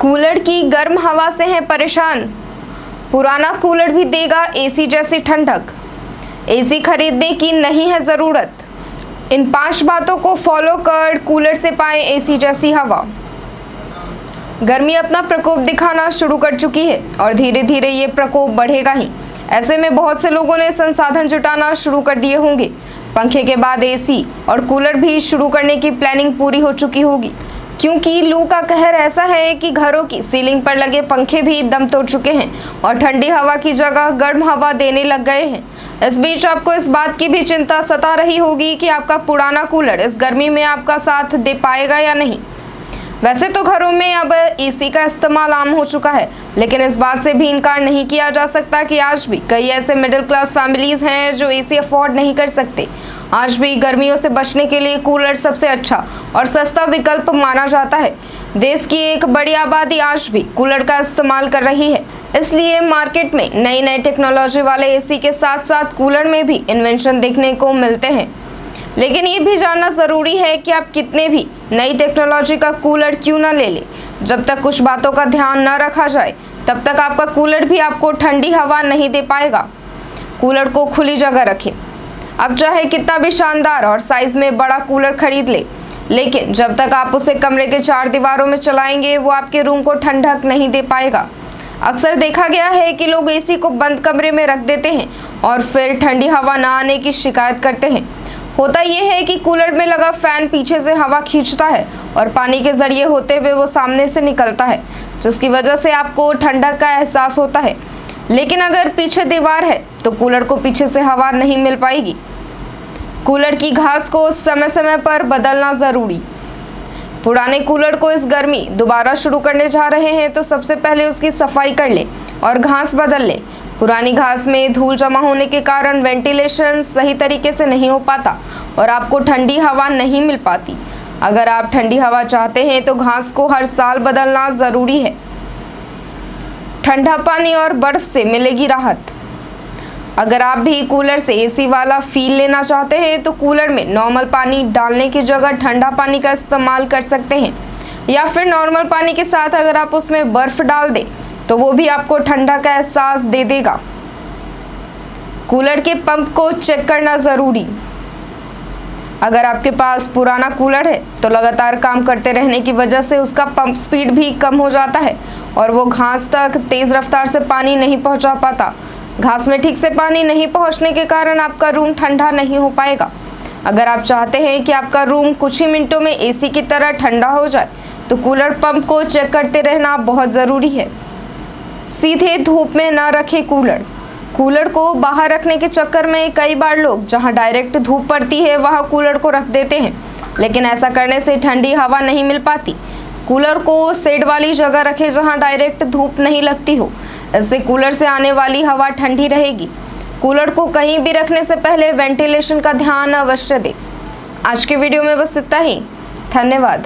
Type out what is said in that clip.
Cooler की गर्म हवा से हैं परेशान। पुराना कूलर भी देगा एसी जैसी ठंडक। एसी खरीदने की नहीं है ज़रूरत। इन 5 बातों को फॉलो कर कूलर से पाएं एसी जैसी हवा। गर्मी अपना प्रकोप दिखाना शुरू कर चुकी है और धीरे धीरे ये प्रकोप बढ़ेगा ही। ऐसे में बहुत से लोगों ने संसाधन जुटाना शुरू कर दिए होंगे। पंखे के बाद एसी और कूलर भी शुरू करने की प्लानिंग पूरी हो चुकी होगी, क्योंकि लू का कहर ऐसा है कि घरों की सीलिंग पर लगे पंखे भी दम तोड़ चुके हैं और ठंडी हवा की जगह गर्म हवा देने लग गए हैं। इस बीच आपको इस बात की भी चिंता सता रही होगी कि आपका पुराना कूलर इस गर्मी में आपका साथ दे पाएगा या नहीं। वैसे तो घरों में अब एसी का इस्तेमाल आम हो चुका है, लेकिन इस बात से भी इनकार नहीं किया जा सकता कि आज भी कई ऐसे मिडिल क्लास फैमिलीज हैं जो एसी अफोर्ड नहीं कर सकते। आज भी गर्मियों से बचने के लिए कूलर सबसे अच्छा और सस्ता विकल्प माना जाता है। देश की एक बड़ी आबादी आज भी कूलर का इस्तेमाल कर रही है, इसलिए मार्केट में नई नई टेक्नोलॉजी वाले एसी के साथ साथ कूलर में भी इन्वेंशन देखने को मिलते हैं। लेकिन ये भी जानना ज़रूरी है कि आप कितने भी नई टेक्नोलॉजी का कूलर क्यों ना ले लें, जब तक कुछ बातों का ध्यान न रखा जाए तब तक आपका कूलर भी आपको ठंडी हवा नहीं दे पाएगा। कूलर को खुली जगह रखें। आप चाहे कितना भी शानदार और साइज में बड़ा कूलर खरीद ले, लेकिन जब तक आप उसे कमरे के 4 दीवारों में चलाएंगे वो आपके रूम को ठंडक नहीं दे पाएगा। अक्सर देखा गया है कि लोग एसी को बंद कमरे में रख देते हैं और फिर ठंडी हवा ना आने की शिकायत करते हैं। होता यह है कि कूलर में लगा फैन पीछे से हवा खींचता है और पानी के जरिए होते हुए वो सामने से निकलता है, जिसकी वजह से आपको ठंडक का एहसास होता है। लेकिन अगर पीछे दीवार है तो कूलर को पीछे से हवा नहीं मिल पाएगी। कूलर की घास को समय समय पर बदलना ज़रूरी। पुराने कूलर को इस गर्मी दोबारा शुरू करने जा रहे हैं तो सबसे पहले उसकी सफाई कर लें और घास बदल लें। पुरानी घास में धूल जमा होने के कारण वेंटिलेशन सही तरीके से नहीं हो पाता और आपको ठंडी हवा नहीं मिल पाती। अगर आप ठंडी हवा चाहते हैं तो घास को हर साल बदलना ज़रूरी है। ठंडा पानी और बर्फ़ से मिलेगी राहत। अगर आप भी कूलर से एसी वाला फील लेना चाहते हैं तो कूलर में नॉर्मल पानी डालने की जगह ठंडा पानी का इस्तेमाल कर सकते हैं, या फिर नॉर्मल पानी के साथ अगर आप उसमें बर्फ़ डाल दें तो वो भी आपको ठंडा का एहसास दे देगा। कूलर के पंप को चेक करना ज़रूरी। अगर आपके पास पुराना कूलर है तो लगातार काम करते रहने की वजह से उसका पंप स्पीड भी कम हो जाता है और वो घास तक तेज़ रफ्तार से पानी नहीं पहुंचा पाता। घास में ठीक से पानी नहीं पहुंचने के कारण आपका रूम ठंडा नहीं हो पाएगा। अगर आप चाहते हैं कि आपका रूम कुछ ही मिनटों में एसी की तरह ठंडा हो जाए तो कूलर पंप को चेक करते रहना बहुत ज़रूरी है। सीधे धूप में ना रखें कूलर। कूलर को बाहर रखने के चक्कर में कई बार लोग जहां डायरेक्ट धूप पड़ती है वहां कूलर को रख देते हैं, लेकिन ऐसा करने से ठंडी हवा नहीं मिल पाती। कूलर को शेड वाली जगह रखें जहां डायरेक्ट धूप नहीं लगती हो। इससे कूलर से आने वाली हवा ठंडी रहेगी। कूलर को कहीं भी रखने से पहले वेंटिलेशन का ध्यान अवश्य दें। आज के वीडियो में बस इतना ही। धन्यवाद।